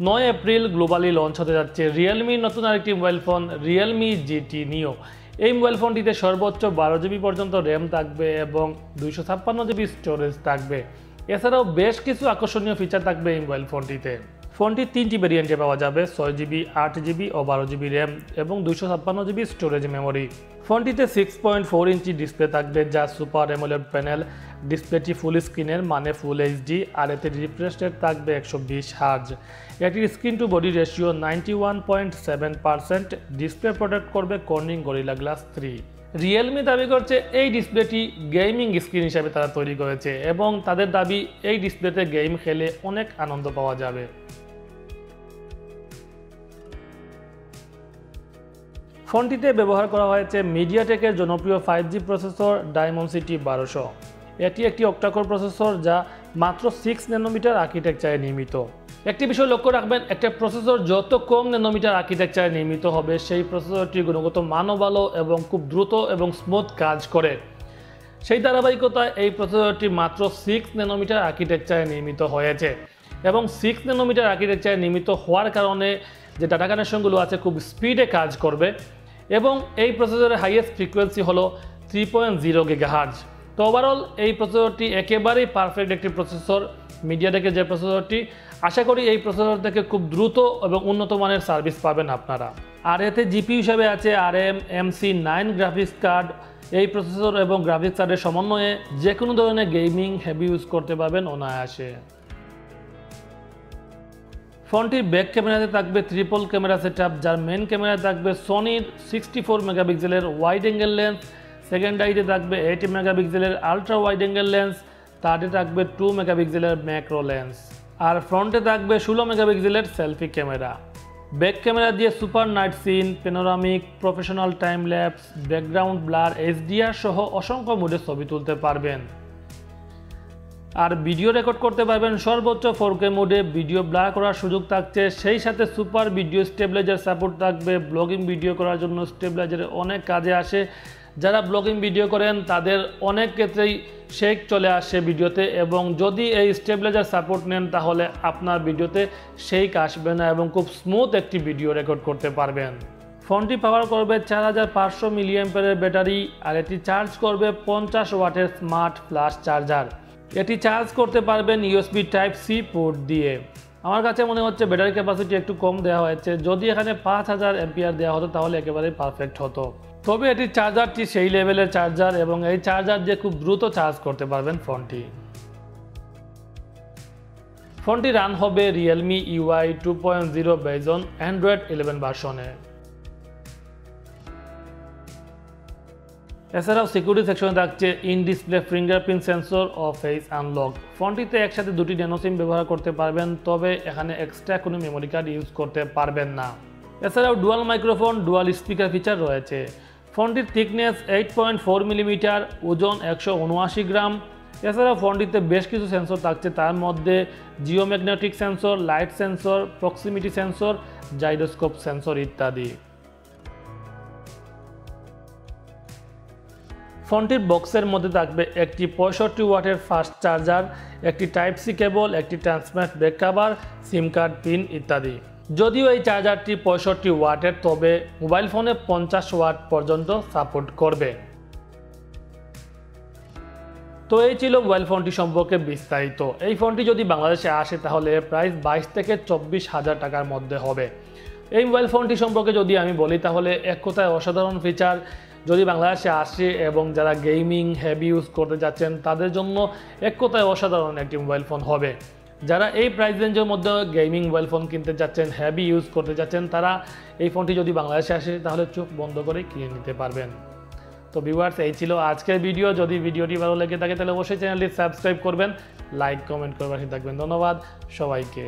9 April globally launch হতে যাচ্ছে রিয়েলমির নতুন আরেকটি মোবাইল ফোন রিয়েলমি GT নিও। এই মোবাইল ফোনটিতে সর্বোচ্চ 12 GB পর্যন্ত র্যাম থাকবে এবং 256 GB স্টোরেজ থাকবে। এছাড়াও বেশ কিছু আকর্ষণীয় ফিচার থাকবে এই মোবাইল ফোনটিতে। ফোনটি 3টি ভেরিয়েন্টে পাওয়া যাবে, 6 GB, 8 GB ও 12 GB র্যাম এবং 256 GB স্টোরেজ মেমোরি। ফোনটিতে 6.4 ইঞ্চি ডিসপ্লে থাকবে যা সুপার অ্যামোলেড প্যানেল। ডিসপ্লেটি ফুল স্ক্রিনের মানে ফুল HD আর এতে রিফ্রেশ রেট থাকবে 120 হার্জ। এটির screen to body ratio 91.7%। Display protect করবে কর্নিং গরিলা গ্লাস 3। রিয়েলমি দাবি করছে এই ডিসপ্লেটি গেমিং স্ক্রিন হিসেবে তারা তৈরি করেছে এবং তাদের দাবি এই ডিসপ্লেতে গেম খেলে অনেক আনন্দ পাওয়া যাবে। ফোনটিতে ব্যবহার করা হয়েছে মিডিয়াটেকের জনপ্রিয় 5G প্রসেসর ডায়মন্ডসিটি 1200। এটি একটি অক্টাকোর প্রসেসর যা মাত্র 6 ন্যানোমিটার আর্কিটেকচারে নির্মিত। একটি বিষয় লক্ষ্য রাখবেন, একটা প্রসেসর যত কম ন্যানোমিটার আর্কিটেকচারে নির্মিত হবে সেই প্রসেসরটির গুণগত মানও ভালো এবং খুব দ্রুত এবং স্মুথ কাজ করে। সেই ধারাবাহিকতায় এই প্রসেসরটি মাত্র 6 ন্যানোমিটার আর্কিটেকচারে নির্মিত হয়েছে এবং 6 ন্যানোমিটার আর্কিটেকচারে নির্মিত হওয়ার কারণে যে ডাটা কানেকশনগুলো আছে খুব স্পিডে কাজ করবে এবং এই প্রসেসরের হাইয়েস্ট ফ্রিকোয়েন্সি হলো 3.0 GHz। তো ওভারঅল এই প্রসেসরটি একেবারেই পারফেক্ট একটি প্রসেসর। মিডিয়াটেকের যে প্রসেসরটি, আশা করি এই প্রসেসর থেকে খুব দ্রুত এবং উন্নত মানের সার্ভিস পাবেন আপনারা। আর এতে জিপি হিসাবে আছে ARM MC9 গ্রাফিক্স কার্ড। এই প্রসেসর এবং গ্রাফিক্স কার্ডের সমন্বয়ে যে কোনো ধরনের গেমিং হেভি ইউজ করতে পারবেন অনায়াসে। ফোনটির ব্যাক ক্যামেরাতে থাকবে ট্রিপল ক্যামেরা সেটআপ, যার মেন ক্যামেরা থাকবে সনির 64 মেগাপিক্সেলের ওয়াইড অ্যাঙ্গেল লেন্স, সেকেন্ডারিতে থাকবে 80 মেগাপিক্সেলের আলট্রা ওয়াইড অ্যাঙ্গেল লেন্স, থার্ডে থাকবে 2 মেগাপিক্সেলের ম্যাক্রো লেন্স আর ফ্রন্টে থাকবে 16 মেগাপিক্সেলের সেলফি ক্যামেরা। ব্যাক ক্যামেরা দিয়ে super night scene, panoramic, professional time lapse, background blur, HDR সহ অসংখ্য মোডে ছবি তুলতে পারবেন। আর ভিডিও রেকর্ড করতে পারবেন সর্বোচ্চ 4K মোডে। ভিডিও ব্লার করার সুযোগ থাকছে, সেই সাথে সুপার ভিডিও স্টেবিলাইজার সাপোর্ট থাকবে। ব্লগিং ভিডিও করার জন্য স্টেবিলাইজারে অনেক কাজে আসে। যারা ব্লগিং ভিডিও করেন তাদের অনেক ক্ষেত্রেই শেক চলে আসে ভিডিওতে এবং যদি এই স্টেবিলাইজার সাপোর্ট নেন তাহলে আপনার ভিডিওতে শেক আসবে না এবং খুব স্মুথ একটি ভিডিও রেকর্ড করতে পারবেন। ফোনটি পাওয়ার করবে 4500 মিলিঅ্যাম্পিয়ারের ব্যাটারি আর এটি চার্জ করবে 50 ওয়াটের স্মার্ট ফ্ল্যাশ চার্জার। এটি চার্জ করতে পারবেন USB Type-C পোর্ট দিয়ে। আমার কাছে মনে হচ্ছে ব্যাটারি ক্যাপাসিটি একটু কম দেওয়া হয়েছে, যদি এখানে 5000 এমপিআর দেওয়া হতো তাহলে একেবারেই পারফেক্ট হতো। তবে এটির চার্জারটি সেই লেভেলের চার্জার এবং এই চার্জার দিয়ে খুব দ্রুত চার্জ করতে পারবেন ফোনটি। ফোনটি রান হবে Realme UI 2.0 base on Android 11 ভার্সনে। এছাড়াও সিকিউরিটি সেকশনে থাকছে ইন ডিসপ্লে ফিঙ্গারপ্রিন্ট সেন্সর ও ফেস আনলক। ফোনটিতে একসাথে দুটি ন্যানো সিম ব্যবহার করতে পারবেন, তবে এখানে এক্সট্রা কোনো মেমোরি কার্ড ইউজ করতে পারবেন না। এছাড়াও dual microphone, dual speaker feature রয়েছে। ফোনটির থিকনেস 8.4 মিলিমিটার, ওজন 179 গ্রাম। এছাড়াও ফোনটিতে বেশ কিছু সেন্সর থাকছে, তার মধ্যে geomagnetic sensor, light sensor, proximity sensor, gyroscope sensor ইত্যাদি। ফোনটির বক্সের মধ্যে থাকবে একটি 65 ওয়াটের ফাস্ট চার্জার, একটি Type-C কেবল, একটি ট্রান্সপারেন্ট ব্যাক কভার, সিম কার্ড পিন ইত্যাদি। যদিও এই চার্জারটি 65 ওয়াটের, তবে মোবাইল ফোনে 50 ওয়াট পর্যন্ত সাপোর্ট করবে। তো এই ছিল মোবাইল ফোনটি সম্পর্কে বিস্তারিত। এই ফোনটি যদি বাংলাদেশে আসে তাহলে এর প্রাইস 22 থেকে 24,000 টাকার মধ্যে হবে। এই মোবাইল ফোনটি সম্পর্কে যদি আমি বলি তাহলে এক কথায় অসাধারণ ফিচার। যদি বাংলাদেশে আসে এবং যারা গেমিং হেভি ইউজ করতে যাচ্ছেন তাদের জন্য এক কথায় অসাধারণ একটি মোবাইল ফোন হবে। যারা এই প্রাইস রেঞ্জের মধ্যে গেমিং মোবাইল ফোন কিনতে যাচ্ছেন, হেভি ইউজ করতে যাচ্ছেন, তারা এই ফোনটি যদি বাংলাদেশে আসে তাহলে চোখ বন্ধ করে কিনে নিতে পারবেন। তো ভিউয়ার্স, এই ছিল আজকের ভিডিও। যদি ভিডিওটি ভালো লেগে থাকে তাহলে অবশ্যই চ্যানেলটি সাবস্ক্রাইব করবেন, লাইক কমেন্ট করে পাশে থাকবেন। ধন্যবাদ সবাইকে।